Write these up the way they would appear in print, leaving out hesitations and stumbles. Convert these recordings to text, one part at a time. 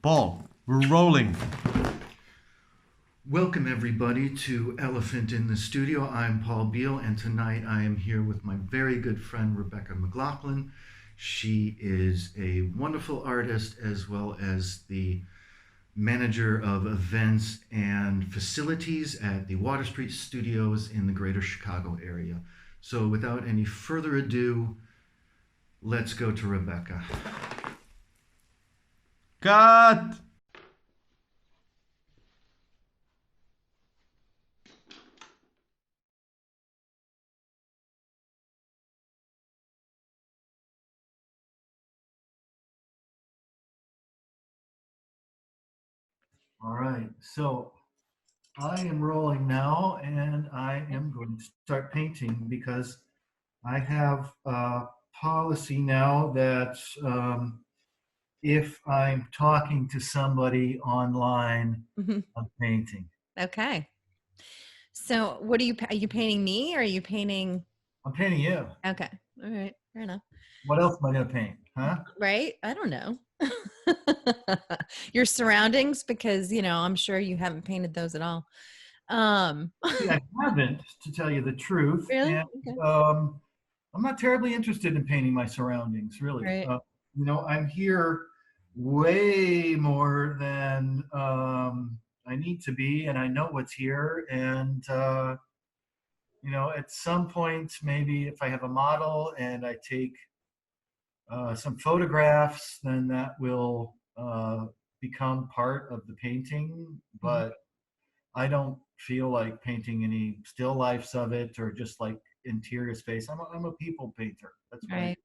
Paul, we're rolling. Welcome, everybody, to Elephant in the Studio. I'm Paul Beal, and tonight I am here with my very good friend, Rebecca MacLachlan. She is a wonderful artist as well as the manager of events and facilities at the Water Street Studios in the greater Chicago area. So, without any further ado, let's go to Rebecca. Cut! All right, so I am rolling now, and I am going to start painting because I have a policy now that if I'm talking to somebody online, Mhm. I'm painting. Okay. So what are you painting me or are you painting? I'm painting you. Okay. All right. Fair enough. What else am I going to paint? Huh? Right? I don't know. Your surroundings, because, I'm sure you haven't painted those at all. See, I haven't, to tell you the truth. Really? And Okay. I'm not terribly interested in painting my surroundings, really. Right. I'm here way more than I need to be, and I know what's here. And at some point, maybe if I have a model and I take some photographs, then that will become part of the painting. Mhm. But I don't feel like painting any still lifes of it or just like interior space. I'm a people painter. That's what I do. Right.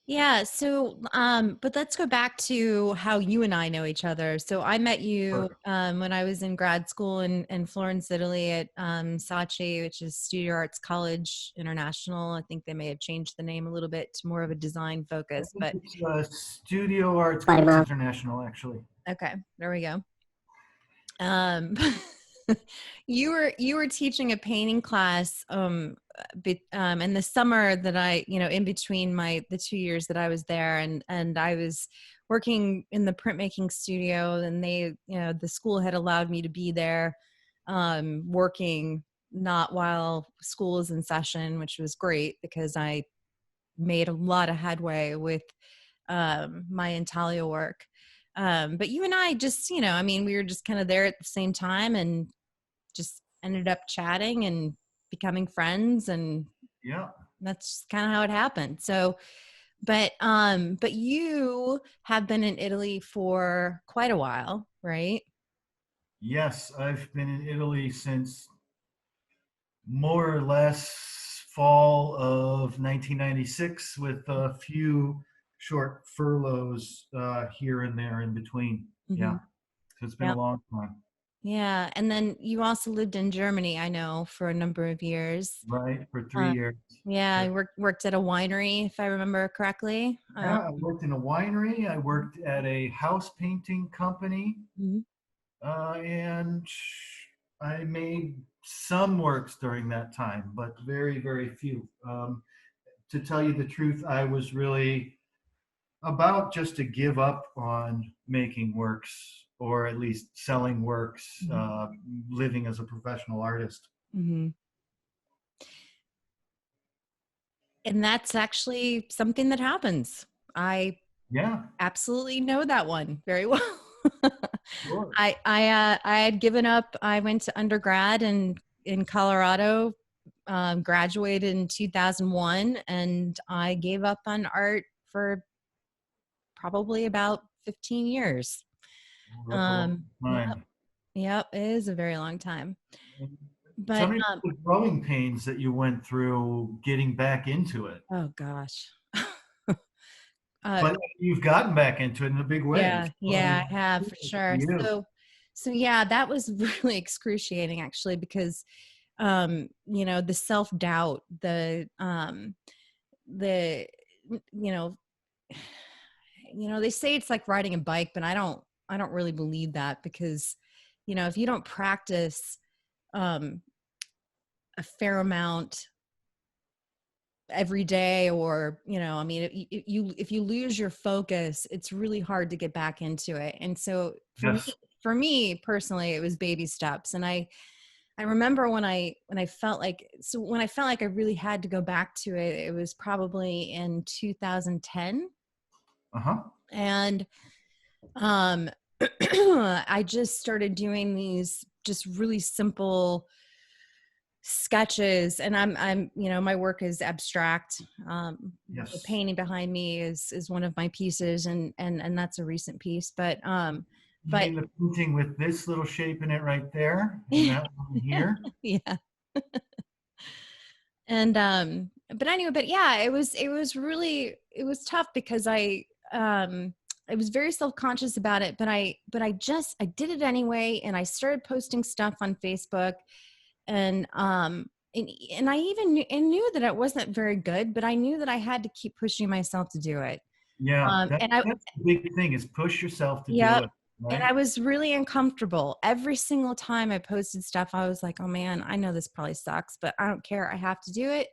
Yeah. So, but let's go back to how you and I know each other. So I met you Perfect. when I was in grad school in Florence, Italy at SACI, which is Studio Arts College International. I think they may have changed the name a little bit to more of a design I focus, think but it's Studio Arts International, actually. okay, there we go. Um, you were teaching a painting class in the summer that in between the 2 years that I was there, and I was working in the printmaking studio, and the school had allowed me to be there working not while school is in session, which was great because I made a lot of headway with my intaglio work. But you and I just, we were just kind of there at the same time and just ended up chatting and becoming friends. And Yeah. that's kind of how it happened. So, but you have been in Italy for quite a while, right? Yes, I've been in Italy since more or less fall of 1996 with a few short furloughs here and there in between. Mm-hmm. Yeah, so it's been a Yeah. long time, Yeah. And then you also lived in Germany, I know, for a number of years. right? For three Uh, years. yeah, Yeah. I worked at a winery, if I remember correctly. Yeah, I worked in a winery. I worked at a house painting company, Mhm. and I made some works during that time, but very, very few. To tell you the truth, I was really about just to give up on making works or at least selling works, Mhm. living as a professional artist. Mhm. And that's actually something that happens. I Yeah, absolutely know that one very well. sure. I had given up. I went to undergrad in Colorado, graduated in 2001, and I gave up on art for probably about 15 years. Well, that's a long Yep, time. yep, it is a very long time. Tell But me about the growing pains that you went through getting back into it. oh gosh. uh, But you've gotten back into it in a big way. Yeah, So, I yeah, mean, I have for kudos to sure. you. So yeah, that was really excruciating actually because the self-doubt, the you know, they say it's like riding a bike, but I don't really believe that because if you don't practice um a fair amount every day, or, I mean, if you lose your focus, it's really hard to get back into it. And so Yes. for me personally, it was baby steps. And I remember when I felt like, I really had to go back to it, it was probably in 2010. Uh-huh. And um I just started doing these just really simple sketches, and I'm my work is abstract. The Yes. painting behind me is one of my pieces, and that's a recent piece, You but mean the painting with this little shape in it right there, and that one here? yeah. And but anyway, but yeah, it was tough because I was very self-conscious about it, but I did it anyway, and I started posting stuff on Facebook. And and I even knew that it wasn't very good, but I knew that I had to keep pushing myself to do it. Yeah, And I that's the big thing is push yourself to do Yep. it, And right? I was really uncomfortable. Every single time I posted stuff, I was like, oh man, I know this probably sucks, but I don't care. I have to do it.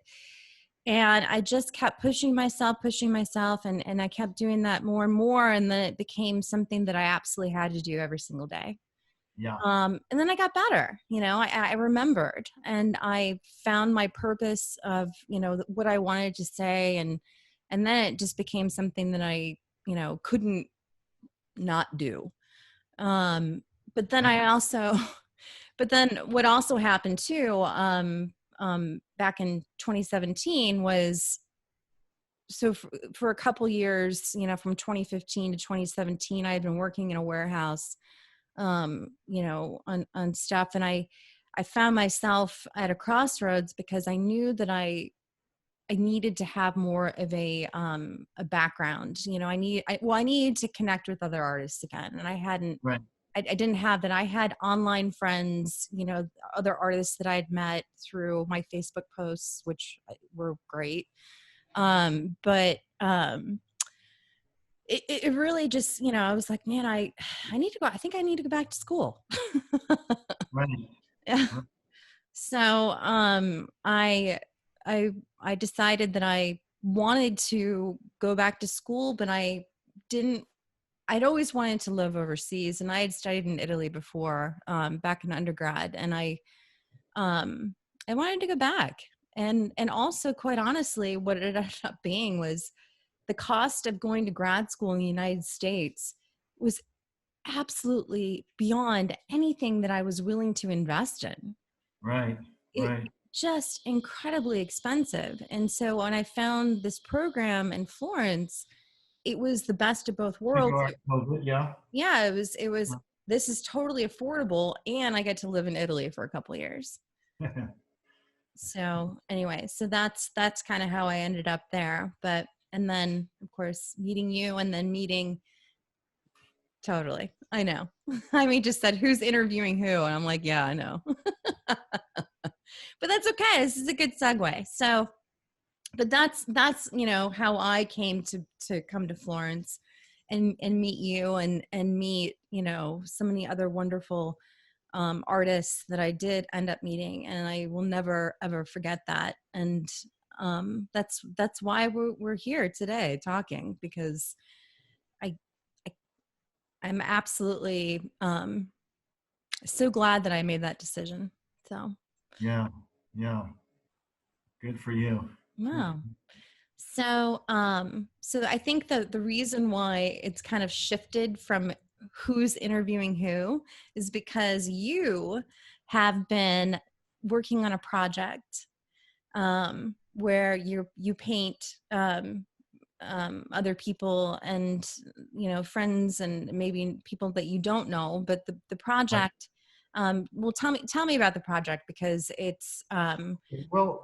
And I just kept pushing myself, and I kept doing that more and more. And then it became something that I absolutely had to do every single day. Yeah, And then I got better, I remembered, and I found my purpose of, what I wanted to say. And then it just became something that I, couldn't not do. Um, but then yeah, I also, but then what also happened too, back in 2017 was, so for a couple years, from 2015 to 2017, I had been working in a warehouse, on stuff. And I found myself at a crossroads because I knew that I needed to have more of a background. I needed to connect with other artists again. And right. I didn't have that. I had online friends, other artists that I had met through my Facebook posts, which were great. But it really just, I was like, man, I need to go. I think I need to go back to school. Right. Yeah. Right. So I decided that I wanted to go back to school, but didn't. I'd always wanted to live overseas, and I had studied in Italy before, back in undergrad, and um, I wanted to go back. And also, quite honestly, what it ended up being was the cost of going to grad school in the United States was absolutely beyond anything that I was willing to invest in. Right. It Right. just incredibly expensive. And so when I found this program in Florence, it was the best of both To worlds. go out COVID, yeah. Yeah, it was this is totally affordable, and I get to live in Italy for a couple of years. So anyway, so that's kind of how I ended up there. But and then of course meeting you, and then meeting totally. I know. I mean, just said who's interviewing who, and I'm like, yeah, I know. But that's okay. This is a good segue. So, but that's how I came to come to Florence and meet you, and meet so many other wonderful artists that I did end up meeting, and I will never ever forget that. And that's why we're here today talking, because I, I I'm absolutely so glad that I made that decision. So Yeah. Yeah. Good for you. Good. wow. So I think the reason why it's kind of shifted from who's interviewing who is because you have been working on a project, where you paint other people, and friends, and maybe people that you don't know, but the Right. project. Well, tell me about the project, because it's Well,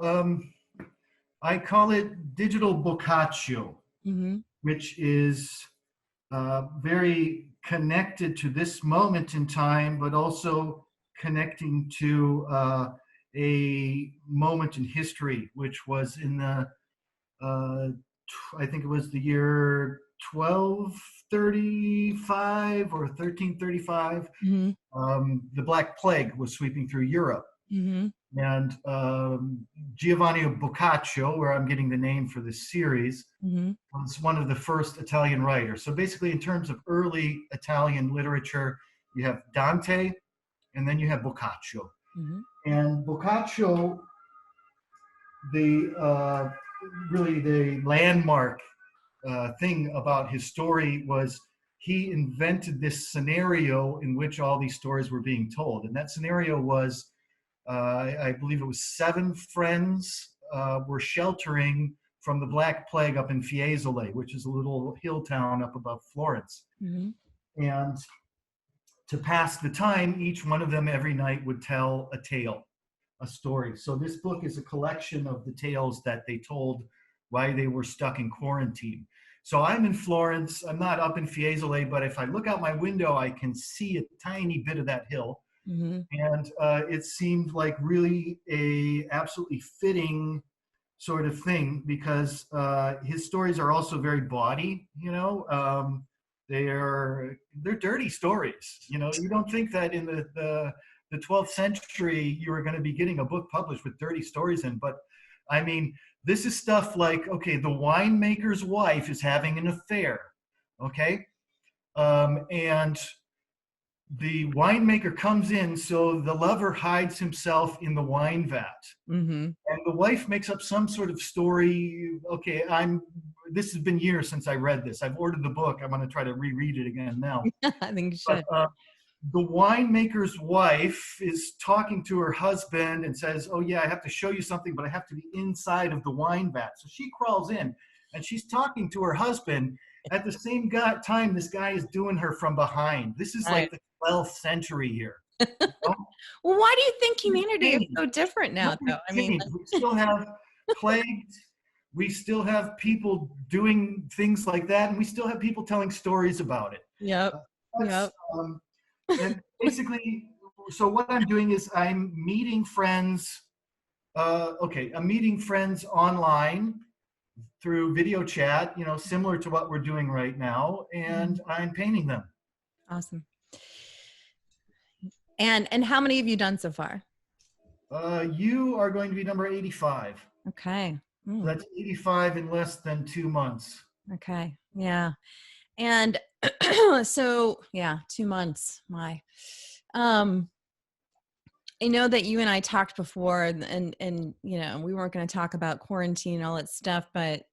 I call it digital boccaccio, mhm, which is very connected to this moment in time, but also connecting to a moment in history, which was in the, I think it was the year 1235 or 1335. mhm, The Black Plague was sweeping through Europe. mhm, and Giovanni Boccaccio, where I'm getting the name for this series, Mm-hmm. was one of the first Italian writers. So basically, in terms of early Italian literature, you have Dante, and then you have Boccaccio. Mm-hmm. And Boccaccio, the really the landmark thing about his story was he invented this scenario in which all these stories were being told. And that scenario was, I believe it was 7 friends were sheltering from the Black Plague up in Fiesole, which is a little hill town up above Florence. Mm-hmm. And to pass the time, each one of them every night would tell a tale, a story. So this book is a collection of the tales that they told why they were stuck in quarantine. So I'm in Florence. I'm not up in Fiesole, but if I look out my window, I can see a tiny bit of that hill. Mm-hmm. And it seemed like really a absolutely fitting sort of thing because his stories are also very bawdy, you know. They're dirty stories. You know, you don't think that in the 12th century you were going to be getting a book published with dirty stories in, but I mean, this is stuff like, okay, the winemaker's wife is having an affair, okay, and the winemaker comes in, so the lover hides himself in the wine vat. Mm-hmm. And the wife makes up some sort of story. Okay, this has been years since I read this. I've ordered the book. I'm going to try to reread it again now. I think you But should. the winemaker's wife is talking to her husband and says, oh yeah, I have to show you something, but I have to be inside of the wine vat. So she crawls in and she's talking to her husband. At the same time, this guy is doing her from behind. This is like the 12th century here. You know? Well, why do you think humanity is Changed. so different now, Nothing though? I mean, changed. We still have plagues. We still have people doing things like that, and we still have people telling stories about it. yep. Yep. And basically, so what I'm doing is I'm meeting friends. I'm meeting friends online through video chat, you know, similar to what we're doing right now, and I'm painting them. Awesome. And how many have you done so far? You are going to be number 85. Okay. So that's 85 in less than 2 months. Okay. Yeah. And so yeah, 2 months. My, I know that you and I talked before and you know, we weren't going to talk about quarantine and all that stuff, but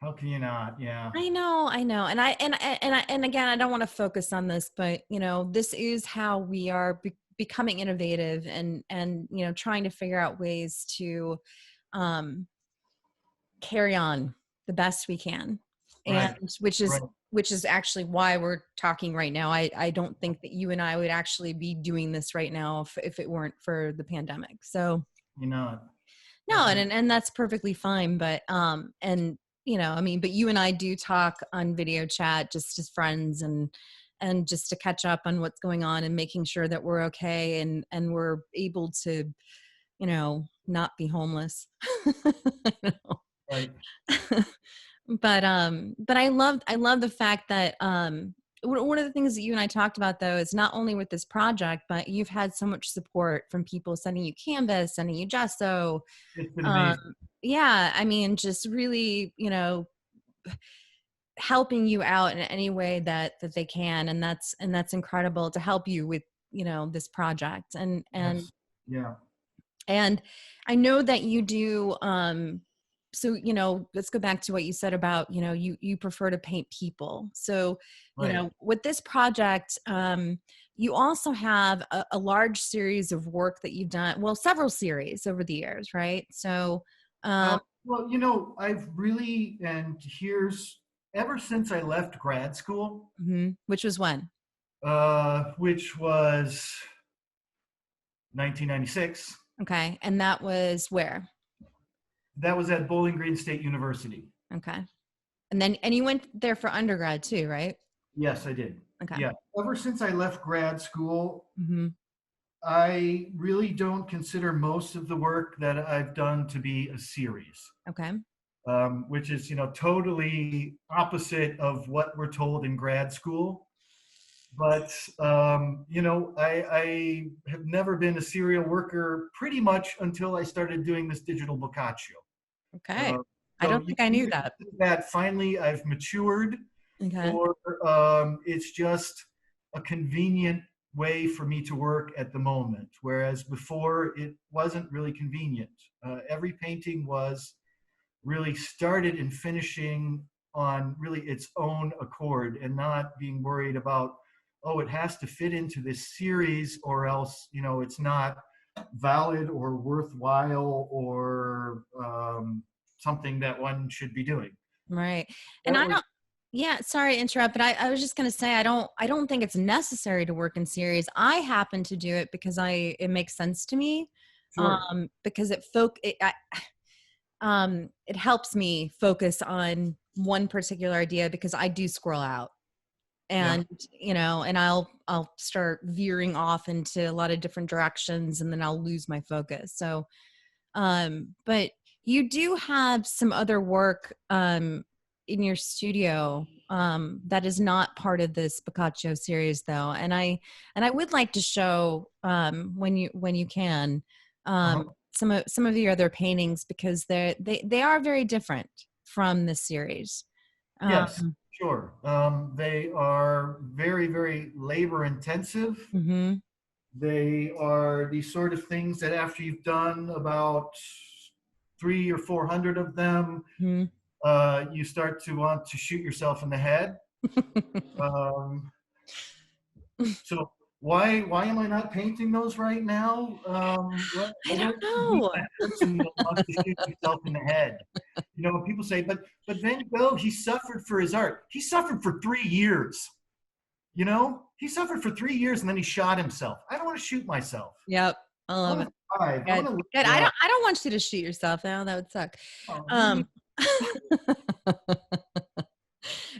How can you not? Yeah. I know. And again, I don't want to focus on this, but you know, this is how we are becoming innovative and, you know, trying to figure out ways to, carry on the best we can. And Right. which is actually why we're talking right now. I don't think that you and I would actually be doing this right now if it weren't for the pandemic. So You're not. no, and that's perfectly fine. But and you know, I mean, but you and I do talk on video chat just as friends and just to catch up on what's going on and making sure that we're okay and we're able to, you know, not be homeless. Right. But I love the fact that one of the things that you and I talked about though is not only with this project, but you've had so much support from people sending you canvas, sending you gesso. It's been amazing. Yeah, I mean, just really, you know, helping you out in any way that they can, and that's incredible to help you with, you know, this project. And Yes. Yeah. and I know that you do. So, you know, let's go back to what you said about, you know, you prefer to paint people. So, you Right. know, with this project, you also have a large series of work that you've done, well, several series over the years, right? So, Well, you know, I've really, and here's, ever since I left grad school, which was when? which was 1996, Okay. And that was where? that was at Bowling Green State University. Okay. And you went there for undergrad too, right? Yes, I did. Okay. Yeah. Ever since I left grad school, Mm-hmm. I really don't consider most of the work that I've done to be a series, Okay. which is, you know, totally opposite of what we're told in grad school. But I have never been a serial worker pretty much until I started doing this digital boccaccio. Okay. Uh, I so don't you think I knew either that. think that finally I've matured, Okay. or it's just a convenient way for me to work at the moment. Whereas before, it wasn't really convenient. Every painting was really started and finishing on really its own accord, and not being worried about, oh, it has to fit into this series or else it's not valid or worthwhile, or something that one should be doing. Right. And That I was don't, yeah, sorry to interrupt, but I was just going to say, I don't think it's necessary to work in series. I happen to do it because it makes sense to me. Sure. Because it helps me focus on one particular idea, because I do scroll out, Yeah. and and I'll start veering off into a lot of different directions, and then I'll lose my focus. So but you do have some other work in your studio that is not part of this Boccaccio series, though, and I would like to show when you can Uh-huh. some of your other paintings, because they are very different from this series. Yes, Um, sure. They are very, very labor intensive. mm-hmm, They are these sort of things that after you've done about 300 or 400 of them, mm-hmm. you start to want to shoot yourself in the head. Um, so why am I not painting those right now? Well, I I don't don't be know. that person that wants to shoot himself in the head. People say, but Van Gogh, he suffered for his art. He suffered for 3 years. He suffered for 3 years and then he shot himself. I don't want to shoot myself. Yep, I I love want it. to thrive. I Good. want to Good. live I well. don't want you to shoot yourself now. That would suck. Oh, you need. Um,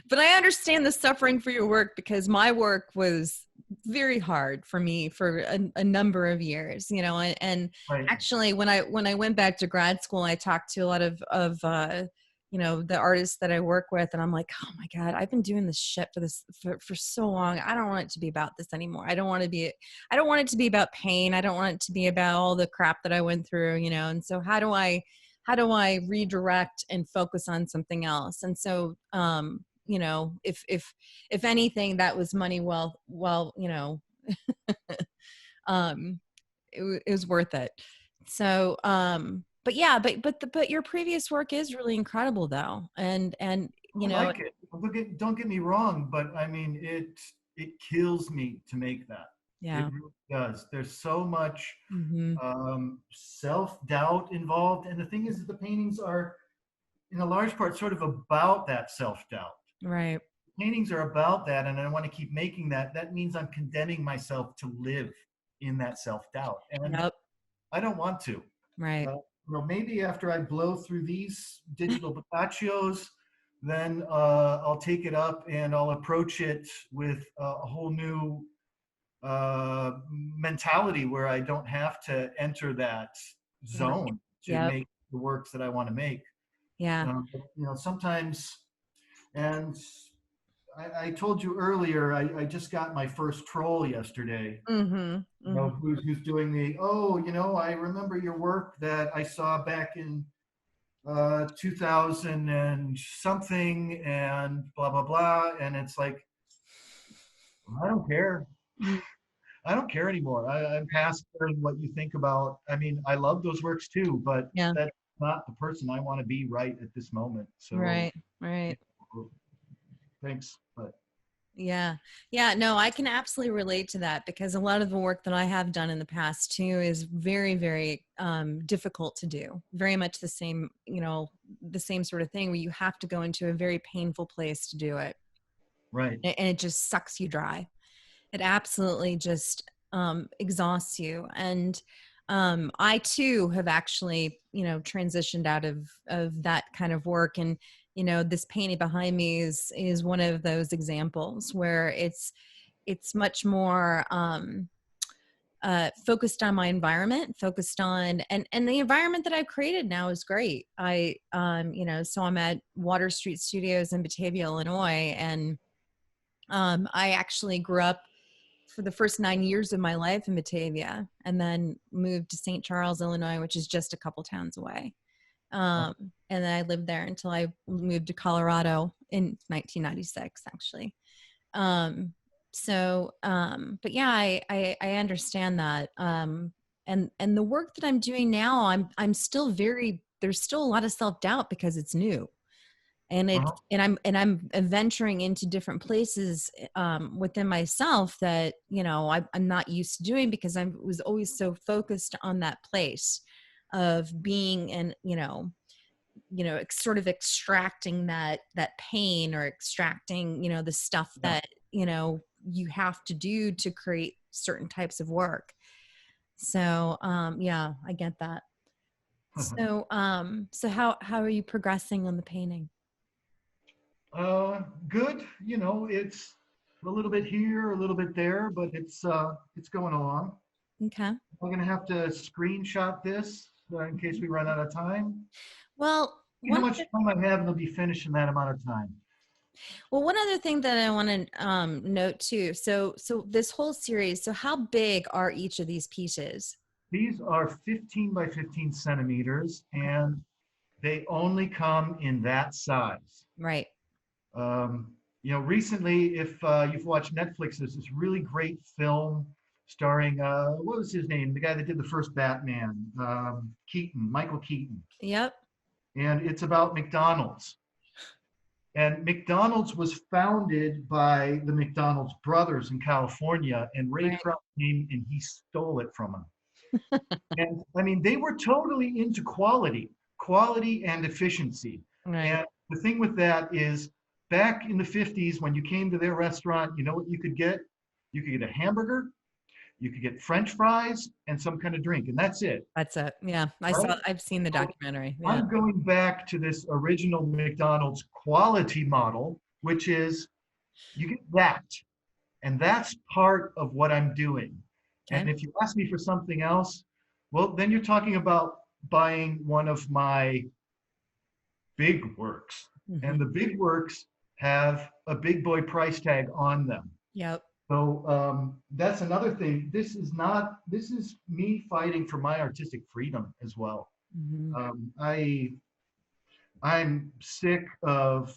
but I understand the suffering for your work, because my work was very hard for me for a number of years, and Right. actually when I went back to grad school, I talked to a lot of the artists that I work with, and I'm like, oh my God, I've been doing this shit for so long. I don't want it to be about this anymore. I don't want it to be about pain. I don't want it to be about all the crap that I went through, and so how do I redirect and focus on something else? And so if anything, that was money well um it was worth it. So but yeah, but your previous work is really incredible, though, and I like it. Don't get me wrong, but I mean, it kills me to make that. It yeah. really does. There's so much Hmm. self-doubt involved, and the thing is that the paintings are, in a large part, sort of about that self-doubt. Right. Paintings are about that, and I want to keep making that. That means I'm condemning myself to live in that self-doubt, and Yep. I don't want to. Right. Maybe after I blow through these digital boccaccios, then I'll take it up and I'll approach it with a whole new mentality, where I don't have to enter that Yep. zone to Yep. make the works that I want to make. Yeah. Sometimes, and I told you earlier, I just got my first troll yesterday. Mm-hmm. Mm-hmm. Who's doing I remember your work that I saw back in 2000 and something, and blah blah blah, and it's like, I don't care. I don't care anymore. I'm past caring what you think about. I mean, I love those works too, but Yeah. that's not the person I want to be right at this moment. So, Right. Right. thanks, but Yeah. Yeah. No, I can absolutely relate to that, because a lot of the work that I have done in the past too is very, very difficult to do. Very much the same sort of thing, where you have to go into a very painful place to do it. right. And it just sucks you dry. It absolutely just exhausts you. And I too have actually, transitioned out of that kind of work. And this painting behind me is one of those examples where it's much more focused on my environment, focused on, and the environment that I've created now is great. So I'm at Water Street Studios in Batavia, Illinois, and I actually grew up for the first 9 years of my life in Batavia, and then moved to St. Charles, Illinois, which is just a couple towns away. And then I lived there until I moved to Colorado in 1996, actually. Um, but yeah, I understand that. And the work that I'm doing now, I'm still there's still a lot of self-doubt because it's new. And I'm venturing into different places within myself that, I'm not used to doing, because I was always so focused on that place of being and, sort of extracting that pain, or extracting, the stuff that, you have to do to create certain types of work. So, yeah, I get that. So how are you progressing on the painting? Good. It's a little bit here, a little bit there, but it's going along. Okay. I'm gonna have to screenshot this in case we run out of time. Well, See how much time I have, and they'll be finished in that amount of time. one other thing that I want to note too. So this whole series. So how big are each of these pieces? These are 15 by 15 centimeters, and they only come in that size. Right. Recently, if you've watched Netflix, there's this really great film starring, what was his name? The guy that did the first Batman, Michael Keaton. Yep. And it's about McDonald's. And McDonald's was founded by the McDonald's brothers in California, and Ray Kroc came and he stole it from them. And I mean, they were totally into quality and efficiency. Right. And the thing with that is, back in the 50s, when you came to their restaurant, you know what you could get? You could get a hamburger, you could get French fries, and some kind of drink, and that's it. That's it. Yeah, I've seen the documentary. Yeah. I'm going back to this original McDonald's quality model, which is you get that, and that's part of what I'm doing. Okay. And if you ask me for something else, well, then you're talking about buying one of my big works. Mm-hmm. And the big works have a big boy price tag on them. Yep. So that's another thing. This is me fighting for my artistic freedom as well. Mm-hmm. I'm sick of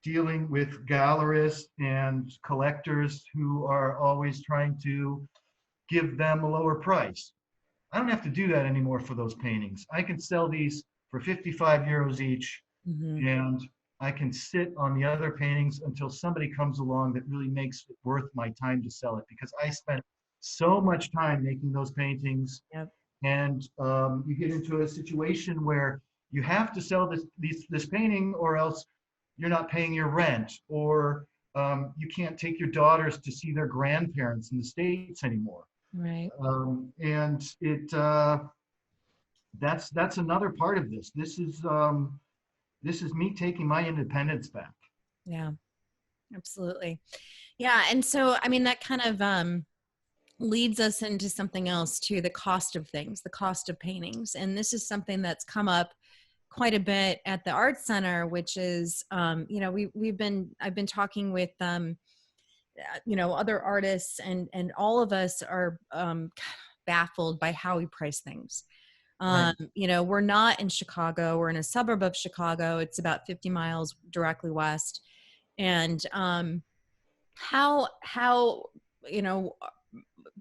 dealing with gallerists and collectors who are always trying to give them a lower price. I don't have to do that anymore for those paintings. I can sell these for 55 euros each, Mm-hmm. and I can sit on the other paintings until somebody comes along that really makes it worth my time to sell it, because I spent so much time making those paintings. Yep. And you get into a situation where you have to sell this painting, or else you're not paying your rent, or you can't take your daughters to see their grandparents in the States anymore. Right. And that's another part of this. This is me taking my independence back. Yeah, absolutely. Yeah. And so, I mean, that kind of leads us into something else too, the cost of things, the cost of paintings. And this is something that's come up quite a bit at the Art Center, which is, I've been talking with, other artists, and all of us are baffled by how we price things. Right. We're not in Chicago. We're in a suburb of Chicago. It's about 50 miles directly west. And how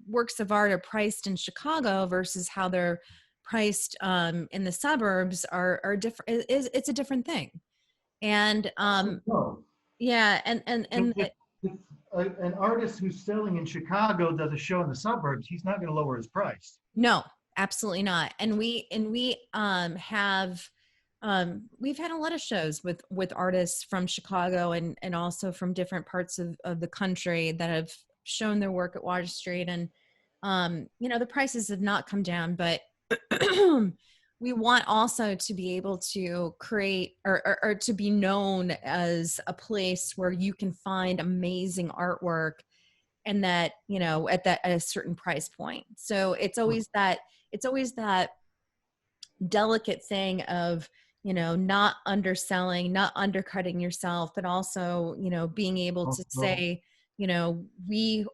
works of art are priced in Chicago versus how they're priced in the suburbs are different. It's a different thing. And yeah, and if an artist who's selling in Chicago does a show in the suburbs, he's not going to lower his price. No, absolutely not. And we've had a lot of shows with artists from Chicago and also from different parts of the country that have shown their work at Water Street. And, the prices have not come down, but we want also to be able to create or to be known as a place where you can find amazing artwork, and that, at a certain price point. So it's always that delicate thing of, not underselling, not undercutting yourself, but also, being able to say, we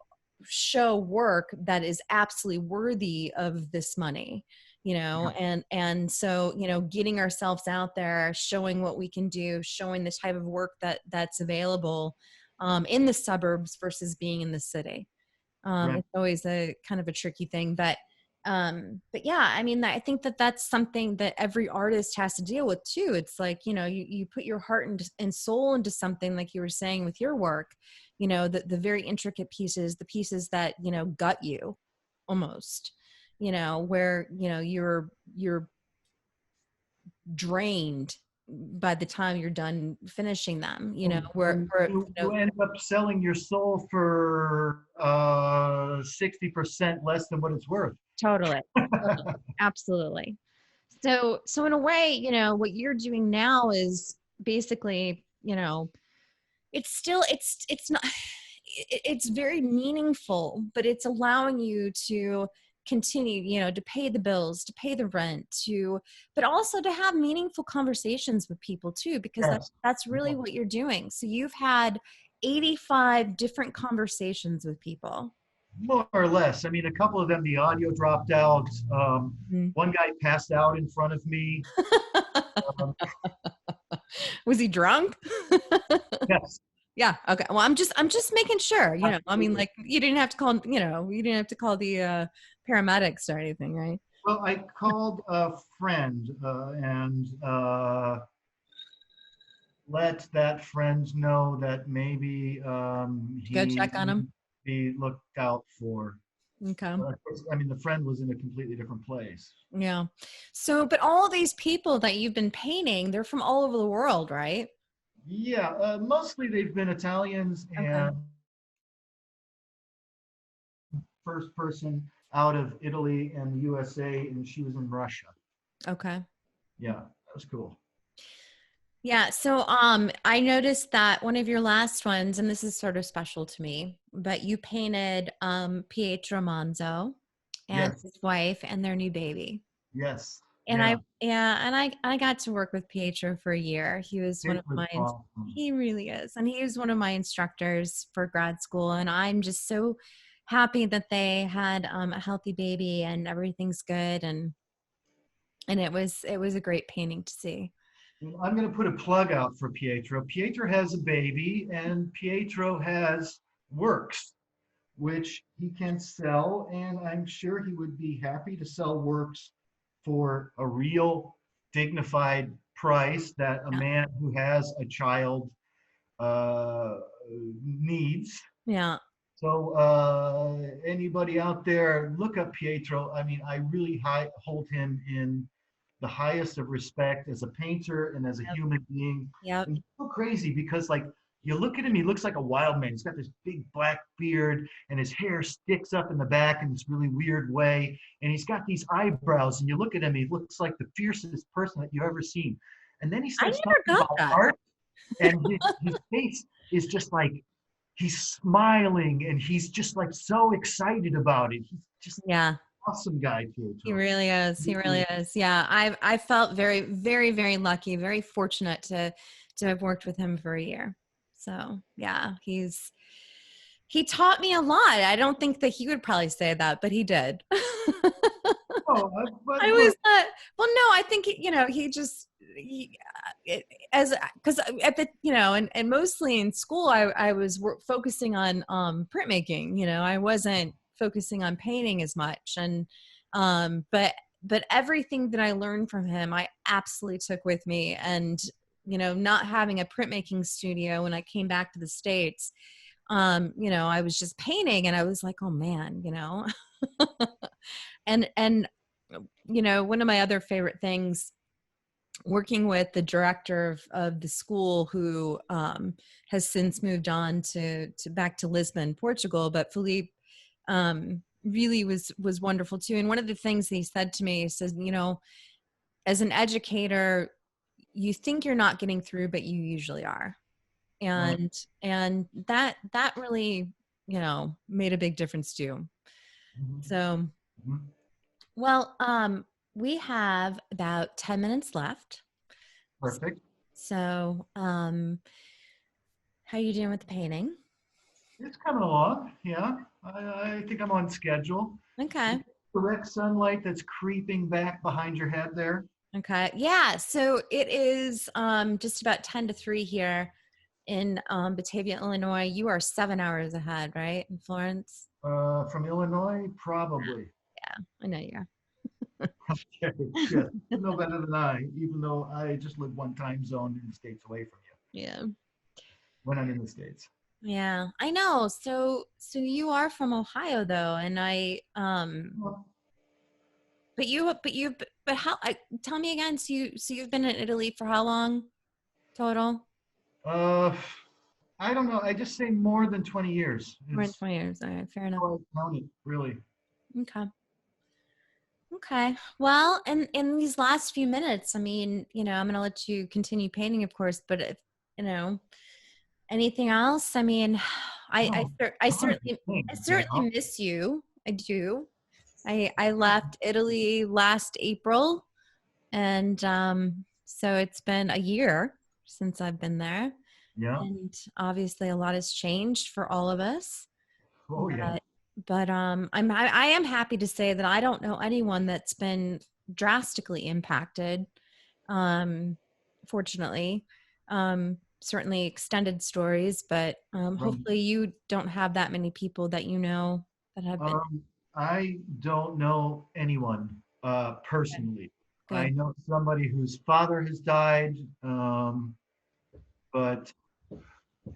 show work that is absolutely worthy of this money, and so, getting ourselves out there, showing what we can do, showing the type of work that's available in the suburbs versus being in the city. Right. It's always a kind of a tricky thing, but yeah, I mean, I think that's something that every artist has to deal with too. It's like, you put your heart and soul into something, like you were saying with your work, the very intricate pieces, the pieces that, gut you almost, where, you're drained by the time you're done finishing them, where You end up selling your soul for 60% less than what it's worth. totally, totally, absolutely. So in a way, what you're doing now is basically, it's not, it's very meaningful, but it's allowing you to continue, to pay the bills, to pay the rent, but also to have meaningful conversations with people too, because Yes. that's really what you're doing. So you've had 85 different conversations with people. More or less. I mean, a couple of them, the audio dropped out. Mhm. One guy passed out in front of me. Um, Was he drunk? yes. Yeah. Okay. Well, I'm just making sure, I mean, Absolutely. like, you didn't have to call, the paramedics or anything, right? Well, I called a friend and let that friend know that maybe Go he check on them. be looked out for. Okay. But of course, I mean, the friend was in a completely different place. Yeah. So, but all these people that you've been painting, they're from all over the world, right? Yeah, mostly they've been Italians, Okay. and first person out of Italy and the USA, and she was in Russia. Okay. Yeah, that was cool. Yeah. So, I noticed that one of your last ones, and this is sort of special to me, but you painted, Pietro Manzo and Yes, his wife and their new baby. yes, And yeah. I got to work with Pietro for a year. He was one It of was my, awesome. he really is. And he was one of my instructors for grad school. And I'm just so happy that they had, a healthy baby and everything's good. And it was a great painting to see. I'm going to put a plug out for Pietro. Pietro has a baby, and Pietro has works, which he can sell. And I'm sure he would be happy to sell works for a real dignified price that a Yeah. man who has a child uh, needs. Yeah. So anybody out there, look up Pietro. I mean, I really hold him in the highest of respect as a painter and as a Yep. human being. Yep. And it's so crazy because, like, you look at him, he looks like a wild man. He's got this big black beard, and his hair sticks up in the back in this really weird way. And he's got these eyebrows, and you look at him, he looks like the fiercest person that you've ever seen. And then he I starts never talking got about that. art, and his face is just like he's smiling, and he's just like so excited about it. He's just Yeah. awesome guy, He Pietro. really is. He really is. Yeah. I felt very, very, very lucky, very fortunate to have worked with him for a year. So yeah, he taught me a lot. I don't think that he would probably say that, but he did. Oh, but I look, was not. Well, no, I think he just as because at the and mostly in school I was focusing on printmaking. I wasn't focusing on painting as much, and but everything that I learned from him, I absolutely took with me. And not having a printmaking studio when I came back to the States, I was just painting, and I was like, oh man, and one of my other favorite things, working with the director of the school, who has since moved on to back to Lisbon, Portugal, but Philippe really was wonderful too. And one of the things that he said to me, he says, as an educator, you think you're not getting through, but you usually are. right. And that really, made a big difference too. Mhm, So, mhm. well, we have about 10 minutes left. Perfect. So, how you doing with the painting? It's coming along. Yeah, I think I'm on schedule. Okay. Direct sunlight that's creeping back behind your head there. Okay. Yeah. So it is just about 10 to 3 here in Batavia, Illinois. You are 7 hours ahead, right? In Florence. From Illinois, probably. Yeah, I know you are. Okay, yes, you know better than I, even though I just live one time zone in the States away from you Yeah. when I'm in the States. Yeah, I know. So you are from Ohio though, and Well, but how tell me again, so you've been in Italy for how long total? uh, I don't know. I just say more than 20 years More than is 20 years. All right, fair enough. how I count it, really. Okay. Okay. Well, in these last few minutes, I mean, I'm going to let you continue painting, of course, but if, you know, anything else, I mean, Oh, darn I thing, certainly Gail. miss you. I do. I left Italy last April, and so it's been a year since I've been there, Yeah. and obviously a lot has changed for all of us. Oh, yeah. But I am happy to say that I don't know anyone that's been drastically impacted. Um, Fortunately, certainly extended stories, but Right. hopefully you don't have that many people that you know that have been I don't know anyone good. personally. I Good. know somebody whose father has died, but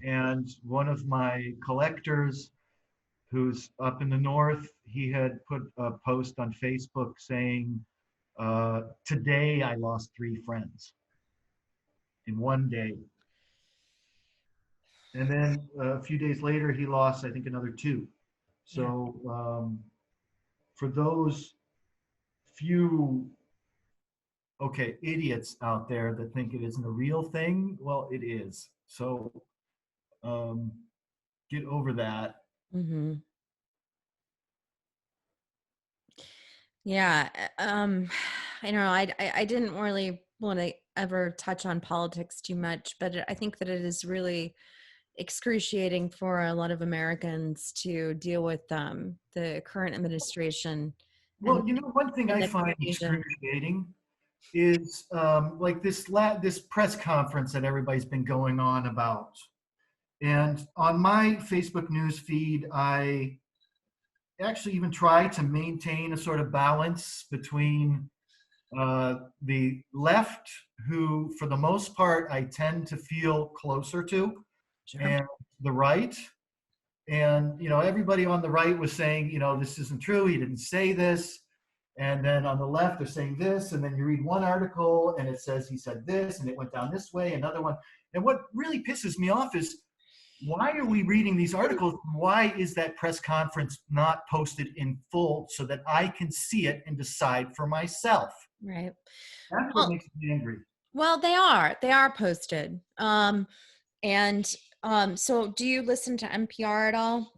and one of my collectors who's up in the north, he had put a post on Facebook saying, "Today I lost 3 friends in one day," and then a few days later he lost, I think, another two. Yeah. So for those few idiots out there that think it isn't a real thing, well, it is. So um, get over that. Hmm. Yeah. I know. I didn't really want to ever touch on politics too much, but I think that it is really excruciating for a lot of Americans to deal with the current administration and Well, you know, one thing and I the find confusion. excruciating is like this press conference that everybody's been going on about. And on my Facebook news feed, I actually even try to maintain a sort of balance between the left, who for the most part I tend to feel closer to, Sure. and the right. And everybody on the right was saying, this isn't true, he didn't say this. And then on the left they're saying this, and then you read one article and it says he said this and it went down this way, another one. And what really pisses me off is, why are we reading these articles? Why is that press conference not posted in full so that I can see it and decide for myself? Right. That's what Well, makes me angry. well, they are posted. And so do you listen to NPR at all?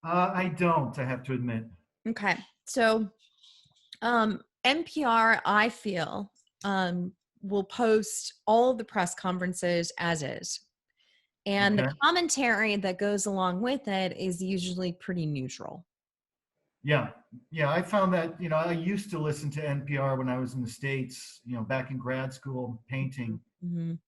I don't, I have to admit. Okay. So NPR, I feel, will post all the press conferences as is. And the Okay. commentary that goes along with it is usually pretty neutral. Yeah. Yeah. I found that, I used to listen to NPR when I was in the States, back in grad school painting. Mhm.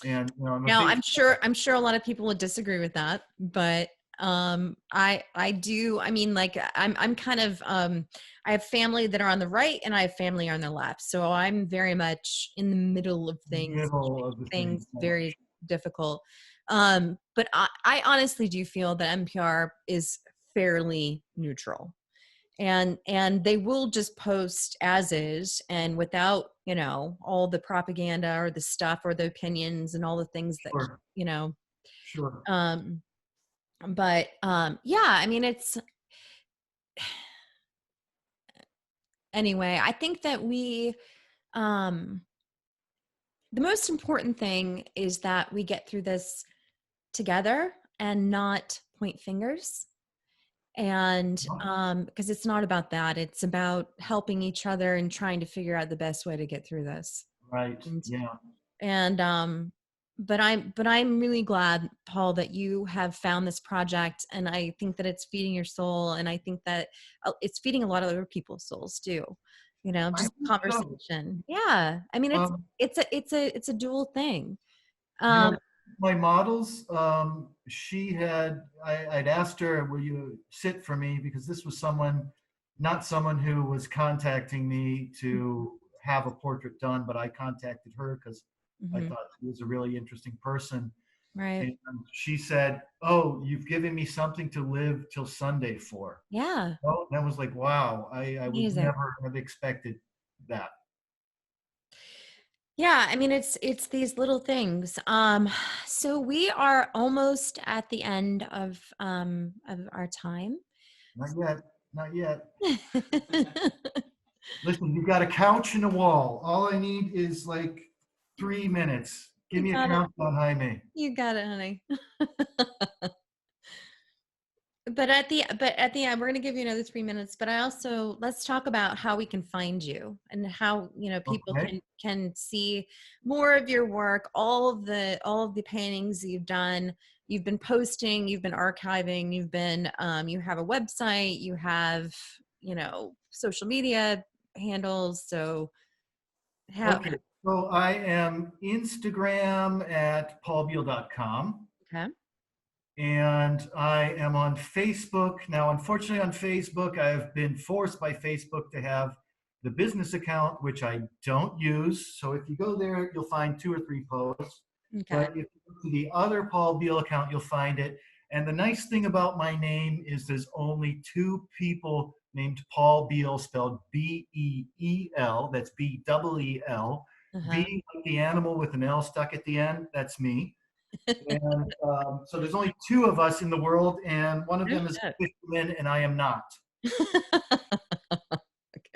And, I'm a Now, big, I'm sure a lot of people would disagree with that, but I do. I mean, like I'm kind of I have family that are on the right and I have family on the left, so I'm very much in the middle of things, which middle of the makes thing. things very difficult. But I honestly do feel that NPR is fairly neutral, and they will just post as is and without all the propaganda or the stuff or the opinions and all the things that Sure. you know Sure. um but yeah, I mean, it's anyway, I think that we um the most important thing is that we get through this together and not point fingers, and because it's not about that, it's about helping each other and trying to figure out the best way to get through this. Right. and Yeah. and I'm really glad, Paul, that you have found this project, and I think that it's feeding your soul, and I think that it's feeding a lot of other people's souls too. You know, I just think so. conversation. Yeah, I mean, Um, it's a dual thing. you Um, know, my models, I'd asked her, will you sit for me? Because this was not someone who was contacting me to have a portrait done, but I contacted her because I mhm, thought she was a really interesting person. right. And she said, "Oh, you've given me something to live till Sunday for." Yeah. Well, that was like, wow, I would Amazing. never have expected that. Yeah, I mean it's these little things. So we are almost at the end of our time. Not yet, not yet. Listen, you've got a couch and a wall. All I need is like 3 minutes. Give You me a got it. countdown, Jaime. You got it, honey. But at the end, we're going to give you another 3 minutes. But I also let's talk about how we can find you and how people Okay. can see more of your work, all of the paintings you've done. You've been posting, you've been archiving, you have a website, you have social media handles. So how Okay. So I am Instagram at paulbeal.com. okay. And I am on Facebook. Now, unfortunately, on Facebook, I've been forced by Facebook to have the business account, which I don't use. So if you go there, you'll find 2 or 3 posts. Okay. But if you go to the other Paul Beal account, you'll find it. And the nice thing about my name is there's only 2 people named Paul Beal, spelled B-E-E-L. That's B-E-E-L. Uh-huh. B like the animal with an L stuck at the end. That's me. And so there's only 2 of us in the world, and one of No them is shit. a fisherman, and I am not.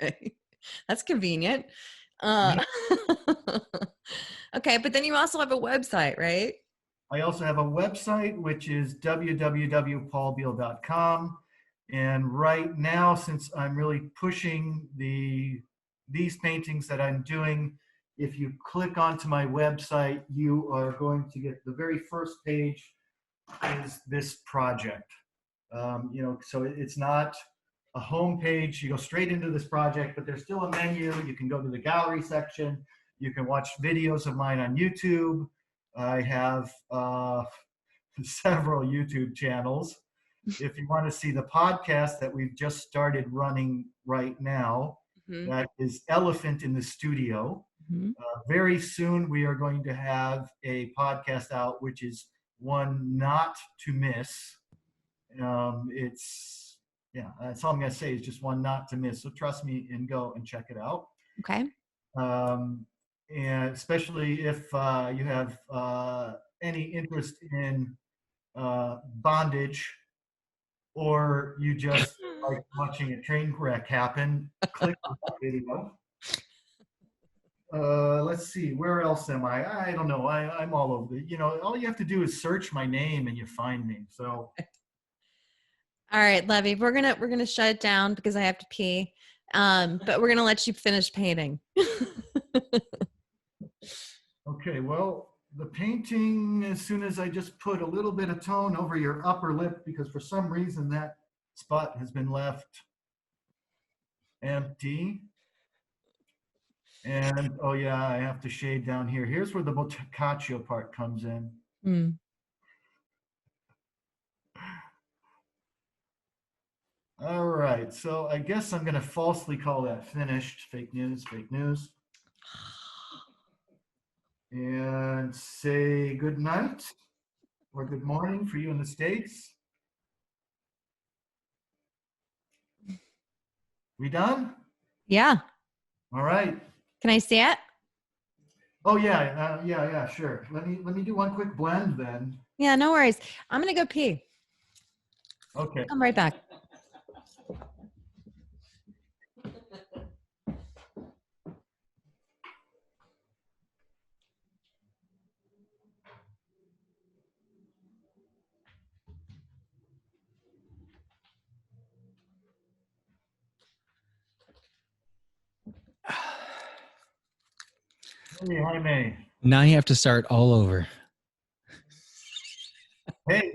Okay. That's convenient. Uh, okay, but then you also have a website, right? I also have a website, which is www.paulbeal.com. And right now, since I'm really pushing these paintings that I'm doing, if you click onto my website, you are going to get the very first page is this project. So it's not a home page. You go straight into this project, but there's still a menu. You can go to the gallery section. You can watch videos of mine on YouTube. I have several YouTube channels. If you want to see the podcast that we've just started running right now, Mhm. that is Elephant in the Studio. Mhm. Very soon, we are going to have a podcast out, which is one not to miss. That's all I'm going to say is just one not to miss. So trust me and go and check it out. Okay. Um, and especially if you have any interest in bondage, or you just like watching a train wreck happen, click on that video. Let's see, where else am I? I don't know. I'm all over. All you have to do is search my name and you find me. So All right, Levy, we're gonna shut it down because I have to pee. But we're gonna let you finish painting. okay, well, the painting, as soon as I just put a little bit of tone over your upper lip, because for some reason that spot has been left empty. And oh yeah, I have to shade down here. Here's where the boccaccio part comes in. Hmm. All right, so I guess I'm going to falsely call that finished. Fake news, fake news. And say good night or good morning for you in the States. We done? Yeah. All right. Can I see it? Oh yeah, sure. Let me do one quick blend then. Yeah, no worries. I'm gonna go pee. Okay. I'm right back. Hey, Jaime. Now you have to start all over. Hey,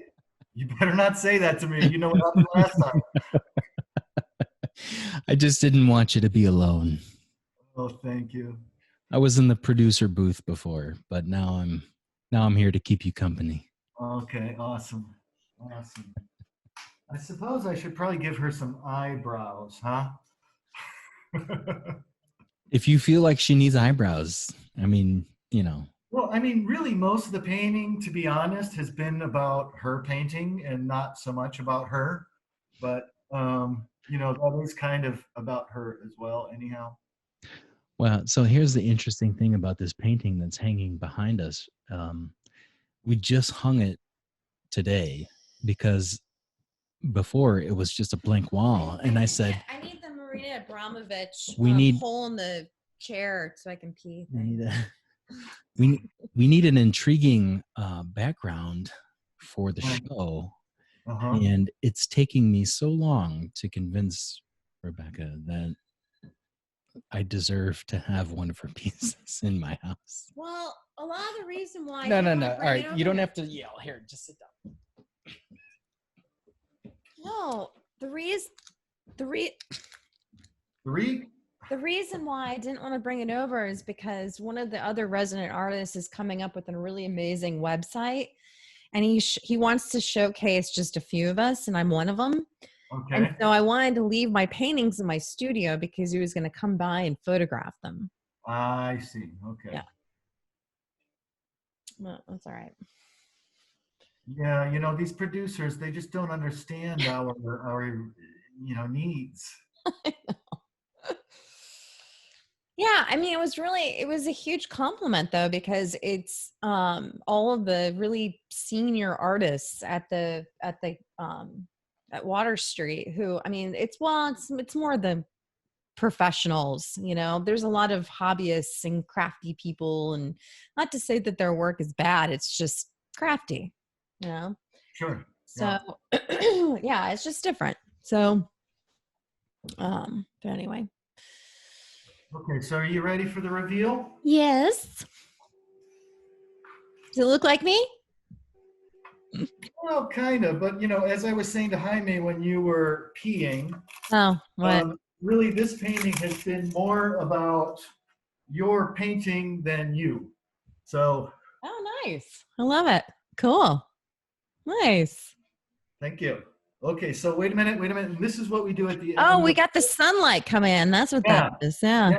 you better not say that to me. You know what happened last time. I just didn't want you to be alone. Oh, thank you. I was in the producer booth before, but now I'm here to keep you company. Okay, awesome. Awesome. I suppose I should probably give her some eyebrows, huh? If you feel like she needs eyebrows, I mean, Well, I mean, really, most of the painting, to be honest, has been about her painting and not so much about her. But, that is kind of about her as well, anyhow. well, so here's the interesting thing about this painting that's hanging behind us. We just hung it today because before it was just a blank wall. And I said, I need the Marina Abramovich We need- hole in the chair so I can pee. we need an intriguing background for the show. Uh-huh. And it's taking me so long to convince Rebecca that I deserve to have one of her pieces in my house. Well, a lot of the reason why. No. All right. You don't have to yell. Here, just sit down. No, the reason why I didn't want to bring it over is because one of the other resident artists is coming up with a really amazing website, and he wants to showcase just a few of us, and I'm one of them. Okay. And so I wanted to leave my paintings in my studio because he was going to come by and photograph them. I see. Okay. Yeah. Well, that's all right. Yeah, these producers, they just don't understand our needs. Yeah, I mean, it was a huge compliment though, because it's all of the really senior artists at Water Street who, I mean, it's more the professionals, there's a lot of hobbyists and crafty people, and not to say that their work is bad, it's just crafty, Sure. So yeah, it's just different. So but anyway. Okay, so are you ready for the reveal? Yes. Does it look like me? Well, kind of, but as I was saying to Jaime when you were peeing, Oh, what? really this painting has been more about your painting than you. So. Oh, nice. I love it. Cool. Nice. Thank you. Okay, so wait a minute. And this is what we do at the end. Oh, we got the sunlight coming in. That's what that is. Yeah.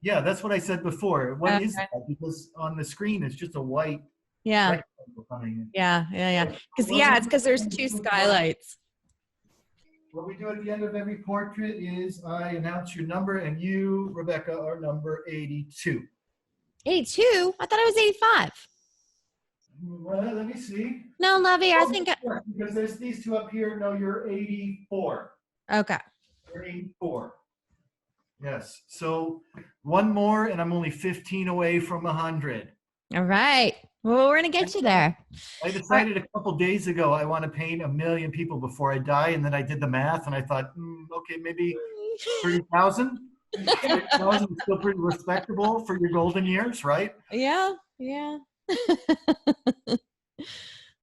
Yeah, that's what I said before. What is Okay. that? Because on the screen it's just a white Yeah. rectangle coming in. Yeah. It's because there's two skylights. What we do at the end of every portrait is I announce your number, and you, Rebecca, are number 82. 82? I thought I was 85. Well, let me see. No, Lovey, I think. Because there's these two up here. No, you're 84. Okay. You're 84. Yes. So one more, and I'm only 15 away from 100. All right. Well, we're going to get you there. I decided a couple days ago I want to paint 1 million people before I die, and then I did the math, and I thought, okay, maybe 30,000. 30,000 is still pretty respectable for your golden years, right? Yeah.